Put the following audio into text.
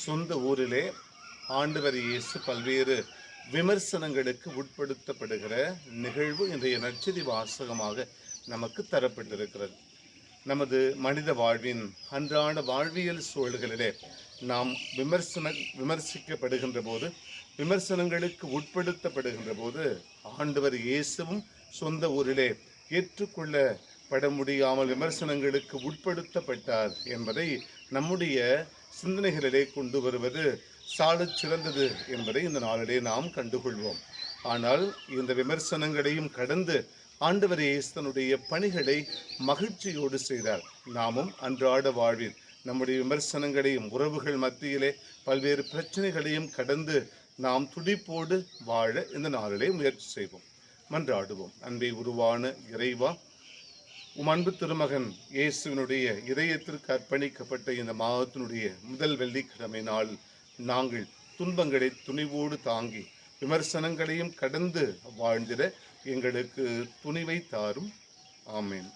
சொந்த ஊரிலே ஆண்டவர் இயேசு பல்வேறு விமர்சனங்களுக்கு உட்படுத்தப்படுகிற நிகழ்வு இன்றைய நற்செய்தி வாசகமாக நமக்கு தரப்பட்டிருக்கிறது. நமது மனித வாழ்வின் அன்றாட வாழ்வியல் சூழல்களிலே நாம் விமர்சிக்கப்படுகின்ற போது, விமர்சனங்களுக்கு உட்படுத்தப்படுகின்ற போது, ஆண்டவர் இயேசுவும் சொந்த ஊரிலே ஏற்றுக்கொள்ளப்பட முடியாமல் விமர்சனங்களுக்கு உட்படுத்தப்பட்டார் என்பதை நம்முடைய சிந்தனைகளிலே கொண்டு வருவது சாலச் சிறந்தது என்பதை இந்த நாளிலே நாம் கண்டுகொள்வோம். ஆனால் இந்த விமர்சனங்களையும் கடந்து ஆண்டவர் இயேசு தன்னுடைய பணிகளை மகிழ்ச்சியோடு செய்தார். நாமும் அன்றாட வாழ்வில் நம்முடைய விமர்சனங்களையும் உறவுகள் மத்தியிலே பல்வேறு பிரச்சனைகளையும் கடந்து நாம் துடிப்போடு வாழ இந்த நாளிலே முயற்சி செய்வோம். மன்றாடுவோம். அன்பை உருவான இறைவா, அன்பு திருமகன் இயேசுவினுடைய இதயத்திற்கு அர்ப்பணிக்கப்பட்ட இந்த மாதத்தினுடைய முதல் வெள்ளிக்கிழமை நாள் நாங்கள் துன்பங்களை துணிவோடு தாங்கி விமர்சனங்களையும் கடந்து வாழ்ந்திட எங்களுக்கு துணிவை தாரும். ஆமேன்.